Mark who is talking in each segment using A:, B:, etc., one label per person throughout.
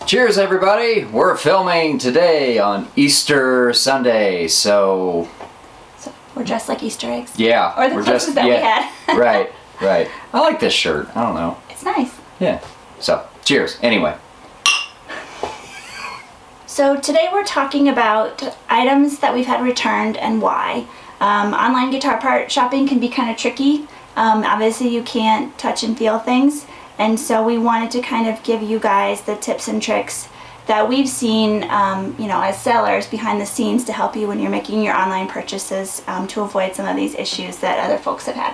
A: Cheers, everybody! We're filming today on Easter Sunday, so
B: we're dressed like Easter eggs.
A: Yeah.
B: Or the clothes that we had.
A: Right. I like this shirt. I don't know.
B: It's nice.
A: Yeah. So, cheers. Anyway.
B: So today we're talking about items that we've had returned and why. Online guitar part shopping can be kind of tricky. Obviously you can't touch and feel things, and so we wanted to kind of give you guys the tips and tricks that we've seen as sellers behind the scenes to help you when you're making your online purchases to avoid some of these issues that other folks have had.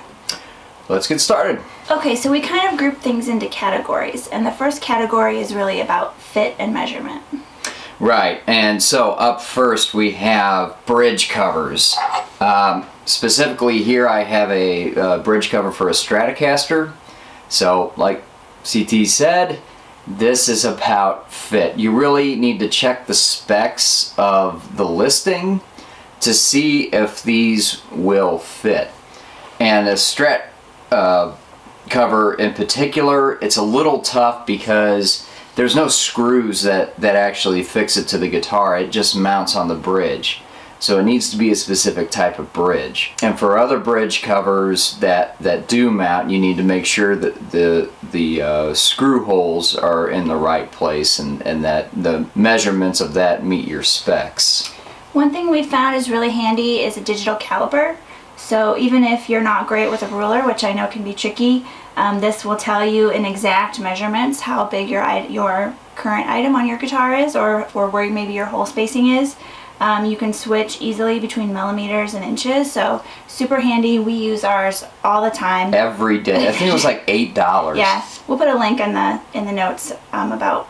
A: Let's get started.
B: Okay, so we kind of group things into categories, and the first category is really about fit and measurement.
A: Right, and so up first we have bridge covers. Specifically here I have a bridge cover for a Stratocaster. So like CT said, this is about fit. You really need to check the specs of the listing to see if these will fit. And a Strat cover in particular, it's a little tough because there's no screws that actually fix it to the guitar. It just mounts on the bridge. So it needs to be a specific type of bridge. And for other bridge covers that do mount, you need to make sure that the screw holes are in the right place and that the measurements of that meet your specs.
B: One thing we found is really handy is a digital caliper. So even if you're not great with a ruler, which I know can be tricky, this will tell you in exact measurements how big your current item on your guitar is, or where maybe your hole spacing is. You can switch easily between millimeters and inches, so super handy. We use ours all the time.
A: Every day. I think it was like $8.
B: Yeah, we'll put a link in the notes about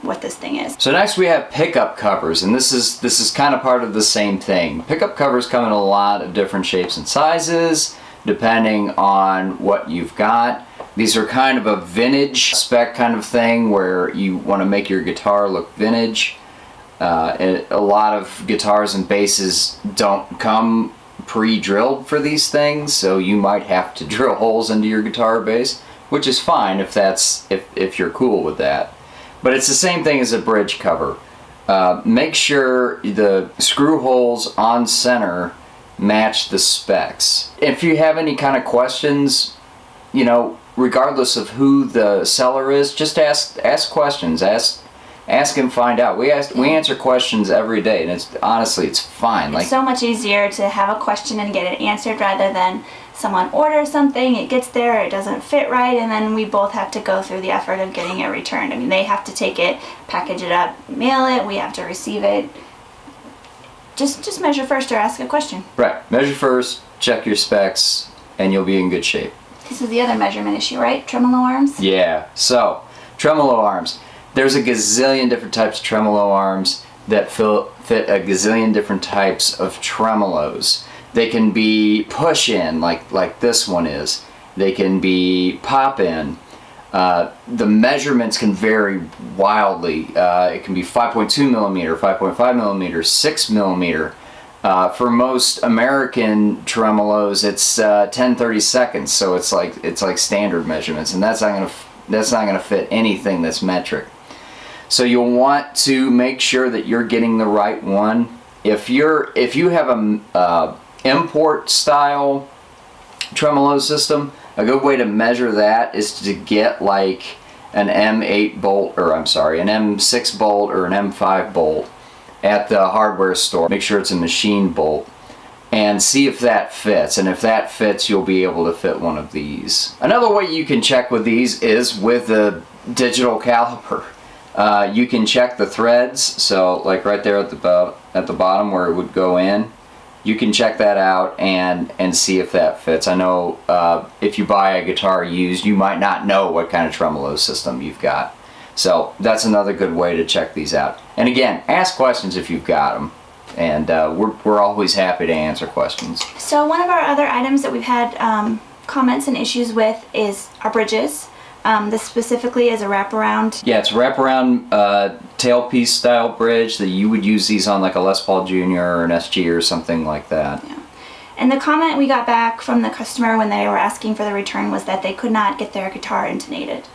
B: what this thing is.
A: So next we have pickup covers, and this is kind of part of the same thing. Pickup covers come in a lot of different shapes and sizes depending on what you've got. These are kind of a vintage spec kind of thing where you want to make your guitar look vintage. And a lot of guitars and basses don't come pre-drilled for these things, so you might have to drill holes into your guitar bass, which is fine if you're cool with that. But it's the same thing as a bridge cover. Make sure the screw holes on center match the specs. If you have any kind of questions, regardless of who the seller is, just ask questions. Ask and find out. We answer questions every day, and it's fine.
B: It's so much easier to have a question and get it answered rather than someone orders something, it gets there, it doesn't fit right, and then we both have to go through the effort of getting it returned. I mean, they have to take it, package it up, mail it, we have to receive it. Just measure first or ask a question.
A: Right. Measure first, check your specs, and you'll be in good shape.
B: This is the other measurement issue, right? Tremolo arms?
A: Yeah. So, tremolo arms. There's a gazillion different types of tremolo arms that fit a gazillion different types of tremolos. They can be push-in, like this one is. They can be pop-in. The measurements can vary wildly. It can be 5.2 millimeter, 5.5 millimeter, 6 millimeter. For most American tremolos, it's 10/32, so it's like standard measurements, and that's not gonna fit anything that's metric. So you'll want to make sure that you're getting the right one. If you have a import style tremolo system, a good way to measure that is to get like an M8 bolt, or an M6 bolt or an M5 bolt at the hardware store. Make sure it's a machine bolt and see if that fits, and if that fits, you'll be able to fit one of these. Another way you can check with these is with a digital caliper. You can check the threads, so like right there at the bottom where it would go in, you can check that out and see if that fits. I know if you buy a guitar used, you might not know what kind of tremolo system you've got. So that's another good way to check these out. And again, ask questions if you've got them, and we're always happy to answer questions.
B: So one of our other items that we've had comments and issues with is our bridges. This specifically is a wraparound.
A: Yeah, it's a wraparound tailpiece style bridge that you would use these on like a Les Paul Jr. or an SG or something like that.
B: Yeah. And the comment we got back from the customer when they were asking for the return was that they could not get their guitar intonated.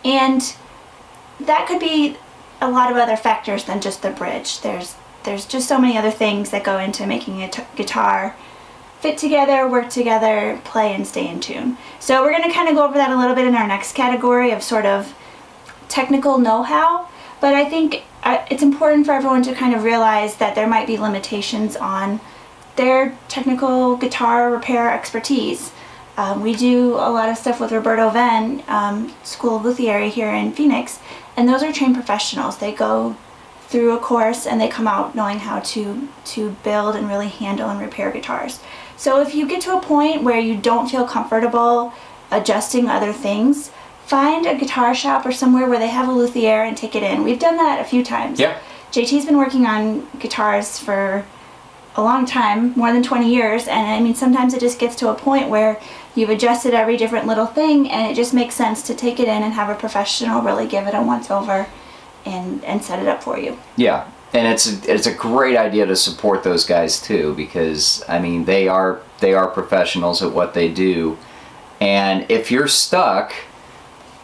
B: And that could be a lot of other factors than just the bridge. There's just so many other things that go into making a guitar fit together, work together, play, and stay in tune. So we're going to kind of go over that a little bit in our next category of sort of technical know-how. But I think it's important for everyone to kind of realize that there might be limitations on their technical guitar repair expertise. We do a lot of stuff with Roberto Venn, School of Luthieri here in Phoenix, and those are trained professionals. They go through a course and they come out knowing how to build and really handle and repair guitars. So if you get to a point where you don't feel comfortable adjusting other things, find a guitar shop or somewhere where they have a luthier and take it in. We've done that a few times.
A: Yeah.
B: JT's been working on guitars for a long time, more than 20 years, and I mean sometimes it just gets to a point where you've adjusted every different little thing and it just makes sense to take it in and have a professional really give it a once over and set it up for you.
A: Yeah. And it's a great idea to support those guys too, because I mean they are professionals at what they do, and if you're stuck,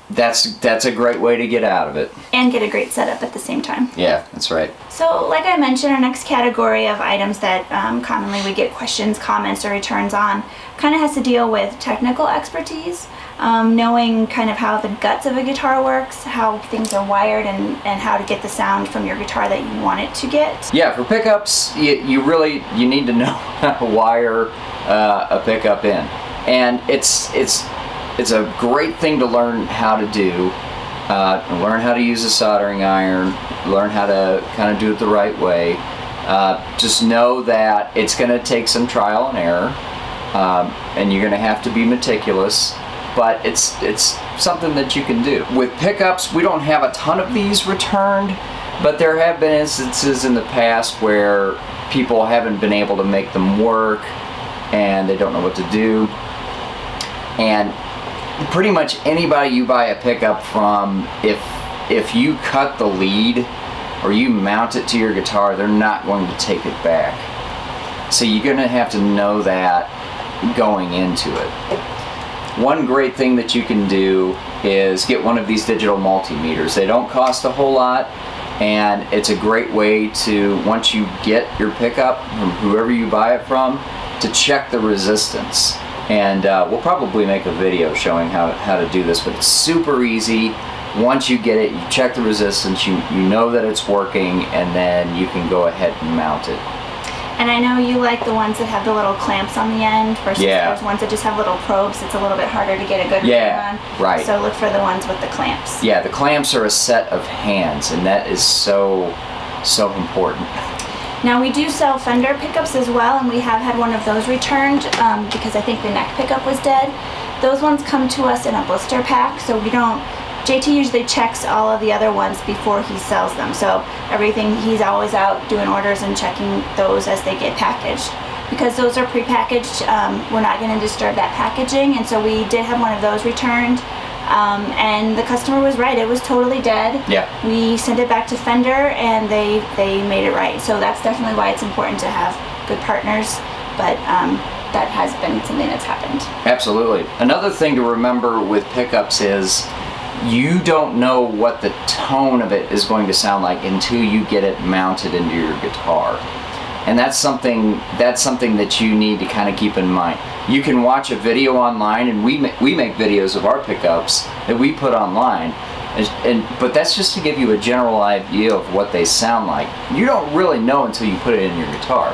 A: that's a great way to get out of it
B: and get a great setup at the same time.
A: Yeah, that's right.
B: So like I mentioned, our next category of items that commonly we get questions, comments, or returns on kind of has to deal with technical expertise, knowing kind of how the guts of a guitar works, how things are wired, and how to get the sound from your guitar that you want it to get.
A: Yeah, for pickups, you need to know how to wire a pickup in, and it's a great thing to learn how to do. Learn how to use a soldering iron, learn how to kind of do it the right way. Just know that it's going to take some trial and error, and you're going to have to be meticulous, but it's something that you can do. With pickups, we don't have a ton of these returned, but there have been instances in the past where people haven't been able to make them work and they don't know what to do. And pretty much anybody you buy a pickup from, if you cut the lead or you mount it to your guitar, they're not going to take it back. So you're going to have to know that going into it. One great thing that you can do is get one of these digital multimeters. They don't cost a whole lot, and it's a great way to, once you get your pickup from whoever you buy it from, to check the resistance. And we'll probably make a video showing how to do this, but it's super easy. Once you get it, you check the resistance, you know that it's working, and then you can go ahead and mount it.
B: And I know you like the ones that have the little clamps on the end versus those ones that just have little probes. It's a little bit harder to get a good read on.
A: Right.
B: So look for the ones with the clamps.
A: Yeah, the clamps are a set of hands, and that is so important.
B: Now we do sell Fender pickups as well, and we have had one of those returned because I think the neck pickup was dead. Those ones come to us in a blister pack, so we don't. JT usually checks all of the other ones before he sells them. So everything, he's always out doing orders and checking those as they get packaged. Because those are prepackaged, we're not going to disturb that packaging, and so we did have one of those returned. And the customer was right, it was totally dead.
A: Yeah.
B: We sent it back to Fender and they made it right. So that's definitely why it's important to have good partners, but that has been something that's happened.
A: Absolutely. Another thing to remember with pickups is you don't know what the tone of it is going to sound like until you get it mounted into your guitar. And that's something that you need to kind of keep in mind. You can watch a video online, and we make videos of our pickups that we put online, but that's just to give you a general idea of what they sound like. You don't really know until you put it in your guitar.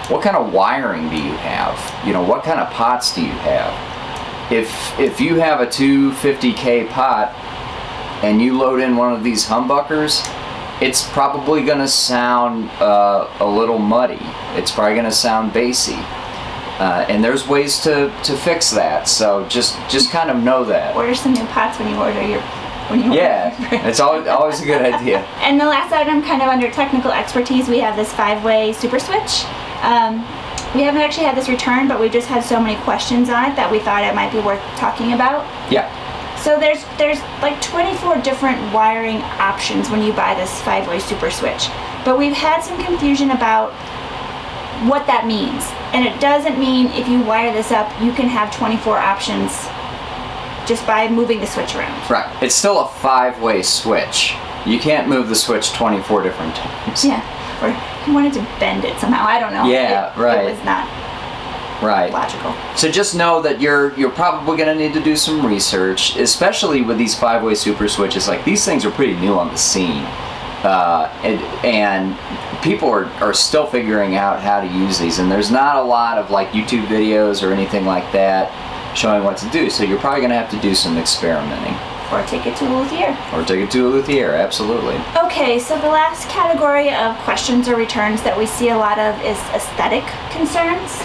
A: What kind of wiring do you have? You know, what kind of pots do you have? If you have a 250K pot and you load in one of these humbuckers, it's probably going to sound a little muddy. It's probably going to sound bassy. And there's ways to fix that. So just kind of know that.
B: Order some new pots when you order your.
A: It's always a good idea.
B: And the last item, kind of under technical expertise, we have this 5-way super switch. We haven't actually had this returned, but we just had so many questions on it that we thought it might be worth talking about.
A: Yeah.
B: So there's like 24 different wiring options when you buy this 5-way super switch. But we've had some confusion about what that means. And it doesn't mean if you wire this up, you can have 24 options just by moving the switch around.
A: Right. It's still a 5-way switch. You can't move the switch 24 different times.
B: Yeah. Or you wanted to bend it somehow. I don't know.
A: Right.
B: It was not logical.
A: So just know that you're probably going to need to do some research, especially with these 5-way super switches. Like, these things are pretty new on the scene. And people are still figuring out how to use these, and there's not a lot of like YouTube videos or anything like that showing what to do, so you're probably going to have to do some experimenting.
B: Or take it to a luthier.
A: Absolutely.
B: Okay, so the last category of questions or returns that we see a lot of is aesthetic concerns.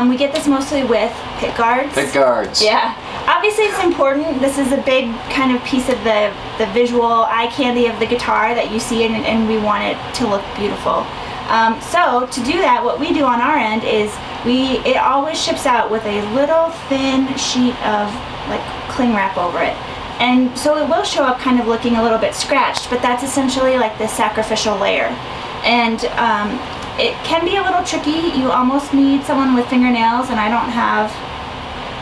B: We get this mostly with pick guards.
A: Pick guards.
B: Yeah. Obviously it's important. This is a big kind of piece of the visual eye candy of the guitar that you see, and we want it to look beautiful. So to do that, what we do on our end is it always ships out with a little thin sheet of like cling wrap over it. And so it will show up kind of looking a little bit scratched, but that's essentially like the sacrificial layer. And it can be a little tricky. You almost need someone with fingernails, and I don't have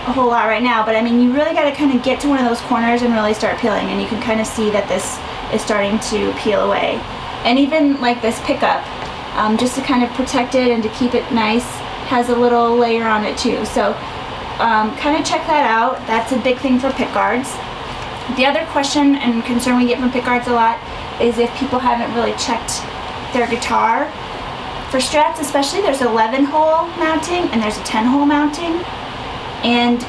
B: a whole lot right now, but I mean, you really got to kind of get to one of those corners and really start peeling, and you can kind of see that this is starting to peel away. And even like this pickup, just to kind of protect it and to keep it nice, has a little layer on it too. So kind of check that out. That's a big thing for pick guards. The other question and concern we get from pick guards a lot is if people haven't really checked their guitar. For Strats especially, there's 11-hole mounting and there's a 10-hole mounting. And,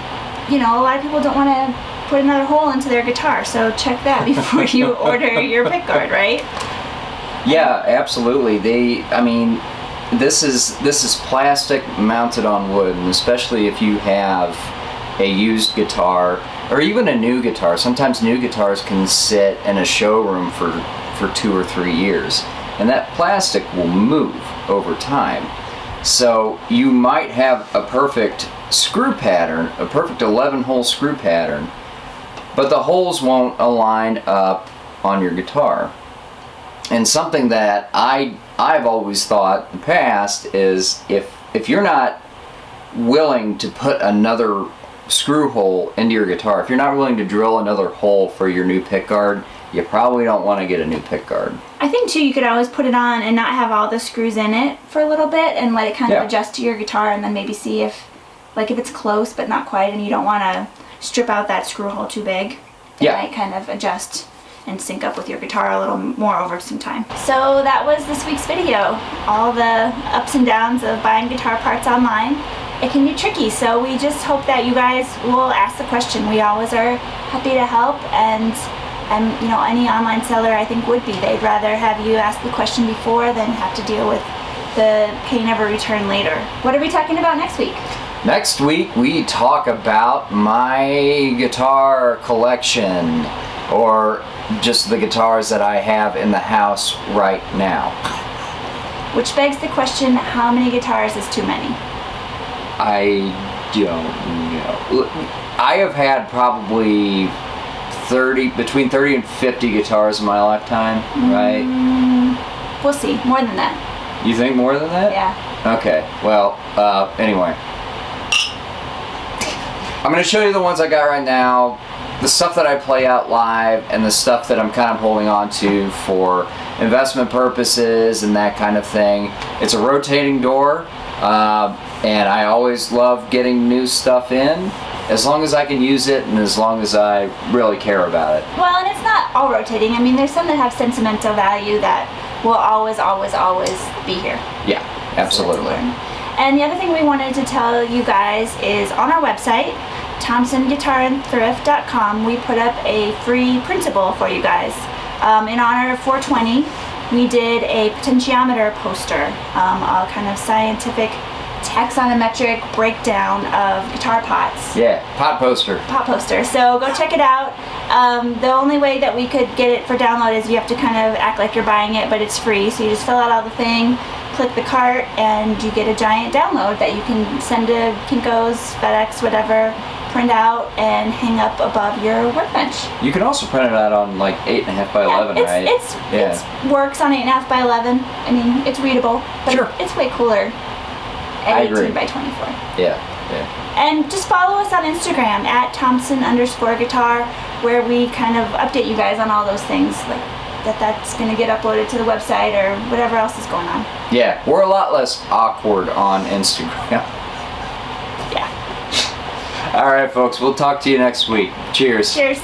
B: you know, a lot of people don't want to put another hole into their guitar, so check that before you order your pick guard, right?
A: Yeah, absolutely. This is plastic mounted on wood, and especially if you have a used guitar or even a new guitar. Sometimes new guitars can sit in a showroom for 2 or 3 years, and that plastic will move over time. So you might have a perfect screw pattern, a perfect 11-hole screw pattern, but the holes won't align up on your guitar. And something that I've always thought in the past is if you're not willing to put another screw hole into your guitar, if you're not willing to drill another hole for your new pick guard, you probably don't want to get a new pick guard.
B: I think too, you could always put it on and not have all the screws in it for a little bit and let it kind of adjust to your guitar, and then maybe see if it's close but not quite and you don't want to strip out that screw hole too big. It might kind of adjust and sync up with your guitar a little more over some time. So that was this week's video. All the ups and downs of buying guitar parts online. It can be tricky, so we just hope that you guys will ask the question. We always are happy to help, and you know, any online seller I think would be. They'd rather have you ask the question before than have to deal with the pay never return later. What are we talking about next week?
A: Next week we talk about my guitar collection, or just the guitars that I have in the house right now.
B: Which begs the question, how many guitars is too many?
A: I don't know. I have had probably between 30 and 50 guitars in my lifetime, right?
B: We'll see. More than that.
A: You think more than that?
B: Yeah.
A: Okay. Well, anyway. I'm going to show you the ones I got right now, the stuff that I play out live, and the stuff that I'm kind of holding on to for investment purposes and that kind of thing. It's a rotating door, and I always love getting new stuff in, as long as I can use it and as long as I really care about it.
B: Well, and it's not all rotating. I mean, there's some that have sentimental value that will always, always, always be here.
A: Yeah, absolutely.
B: And the other thing we wanted to tell you guys is on our website, ThompsonGuitarandThrift.com, we put up a free printable for you guys. In honor of 420, we did a potentiometer poster, a kind of scientific taxonometric breakdown of guitar pots.
A: Yeah, pot poster.
B: Pot poster. So go check it out. The only way that we could get it for download is you have to kind of act like you're buying it, but it's free. So you just fill out all the thing, click the cart, and you get a giant download that you can send to Kinko's, FedEx, whatever, print out and hang up above your workbench.
A: You can also print it out on like 8.5 by 11, right?
B: It works on 8.5 by 11. I mean, it's readable, but
A: Sure.
B: it's way cooler
A: I
B: at
A: agree.
B: 18 by 24.
A: Yeah. Yeah.
B: And just follow us on Instagram at Thompson_guitar, where we kind of update you guys on all those things, like that's going to get uploaded to the website or whatever else is going on.
A: Yeah, we're a lot less awkward on Instagram.
B: Yeah.
A: All right, folks, we'll talk to you next week. Cheers.
B: Cheers.